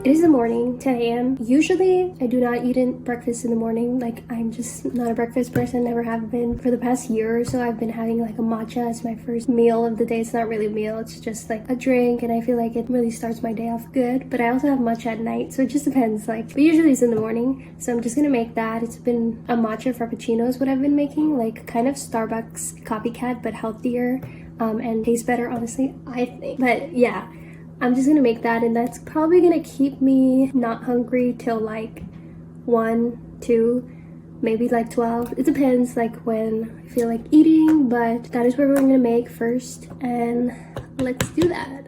It is the morning, 10 a.m. Usually, I do not eat breakfast in the morning. Like, I'm just not a breakfast person, never have been. For the past year or so, I've been having like a matcha as my first meal of the day. It's not really a meal, it's just like a drink, and I feel like it really starts my day off good. But I also have matcha at night, so it just depends. Like, but usually it's in the morning, so I'm just gonna make that. It's been a matcha frappuccino is what I've been making, like kind of Starbucks copycat, but healthier and tastes better, honestly, I think. But yeah, I'm just gonna make that, and that's probably gonna keep me not hungry till like 1, 2, maybe like 12. It depends like when I feel like eating, but that is what we're gonna make first, and let's do that.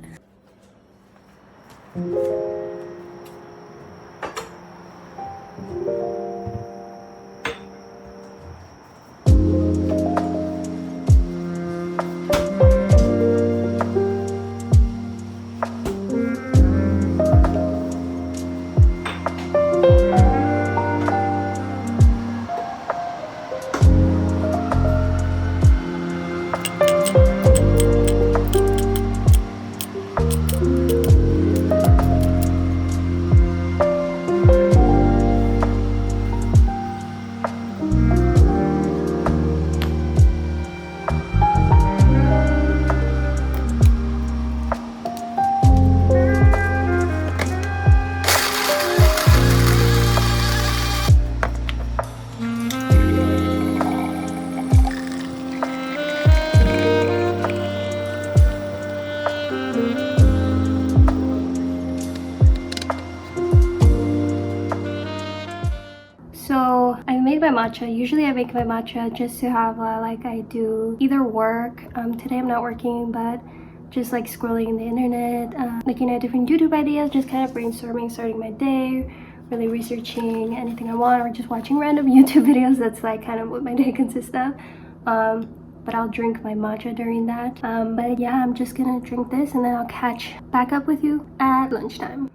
So I made my matcha. Usually I make my matcha just to have like I do either work. Today I'm not working, but just like scrolling in the internet, looking at different YouTube ideas, just kind of brainstorming, starting my day, really researching anything I want, or just watching random YouTube videos. That's like kind of what my day consists of. But I'll drink my matcha during that. But yeah, I'm just gonna drink this and then I'll catch back up with you at lunchtime.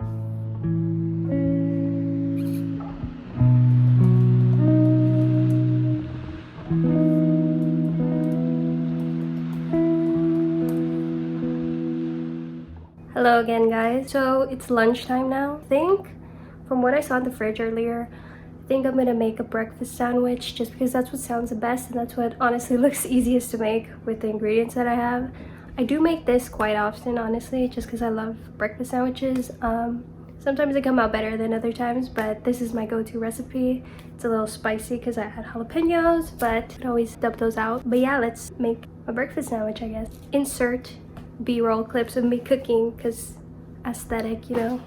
Hello again, guys. So it's lunchtime now. I think from what I saw in the fridge earlier, I think I'm gonna make a breakfast sandwich just because that's what sounds the best and that's what honestly looks easiest to make with the ingredients that I have. I do make this quite often, honestly, just because I love breakfast sandwiches. Sometimes they come out better than other times, but this is my go-to recipe. It's a little spicy because I had jalapenos, but I could always dub those out. But yeah, let's make a breakfast sandwich, I guess. Insert B-roll clips of me cooking because aesthetic, you know.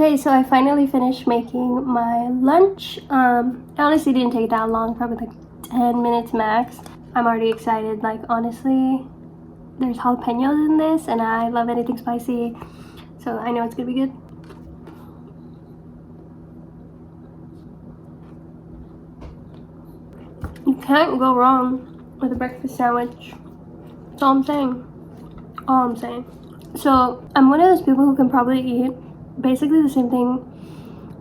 Okay, so I finally finished making my lunch. It honestly didn't take that long, probably like 10 minutes max. I'm already excited. Like, honestly, there's jalapenos in this, and I love anything spicy, so I know it's gonna be good. You can't go wrong with a breakfast sandwich. That's all I'm saying. All I'm saying. So I'm one of those people who can probably eat basically the same thing,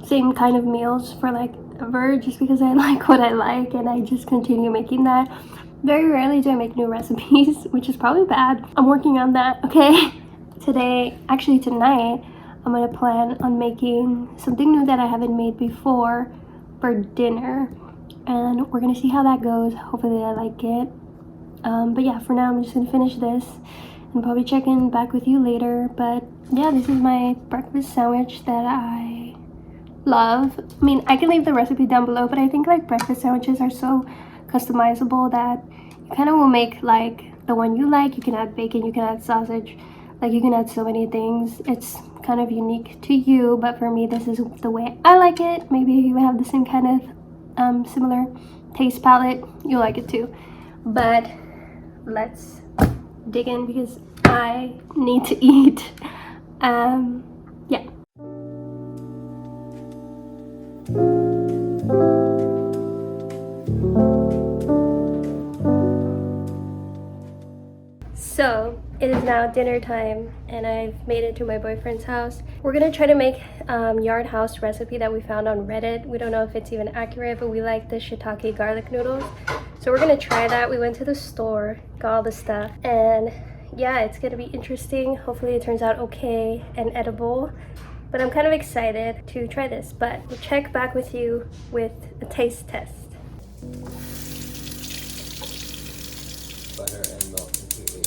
same kind of meals for like ever, just because I like what I like and I just continue making that. Very rarely do I make new recipes, which is probably bad. I'm working on that, okay? Today, actually tonight, I'm gonna plan on making something new that I haven't made before for dinner, and we're gonna see how that goes. Hopefully I like it. But yeah, for now I'm just gonna finish this and probably check in back with you later. But yeah, this is my breakfast sandwich that I love. I mean, I can leave the recipe down below, but I think like breakfast sandwiches are so customizable that you kind of will make like the one you like. You can add bacon, you can add sausage, like you can add so many things. It's kind of unique to you, but for me this is the way I like it. Maybe you have the same kind of similar taste palette, you'll like it too. But let's dig in because I need to eat. Yeah. So it is now dinner time and I've made it to my boyfriend's house. We're gonna try to make yard house recipe that we found on Reddit. We don't know if it's even accurate, but we like the shiitake garlic noodles. So we're gonna try that. We went to the store, got all the stuff, and yeah, it's gonna be interesting. Hopefully it turns out okay and edible. But I'm kind of excited to try this, but we'll check back with you with a taste test. Butter and milk completely.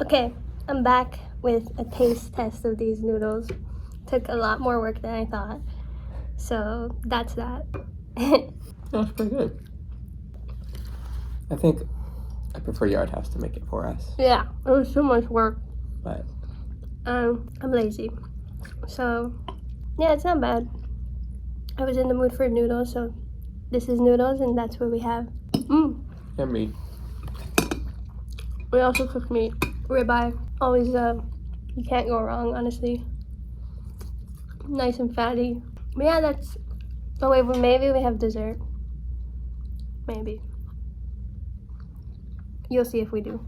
Okay, I'm back with a taste test of these noodles. Took a lot more work than I thought. So that's that. That's pretty good. I think I prefer Yard House to make it for us. Yeah, it was so much work. But I'm lazy. So yeah, it's not bad. I was in the mood for noodles, so this is noodles and that's what we have. and meat. We also cook meat. Ribeye. Always you can't go wrong, honestly. Nice and fatty. But yeah, that's oh wait, well, maybe we have dessert. Maybe. You'll see if we do.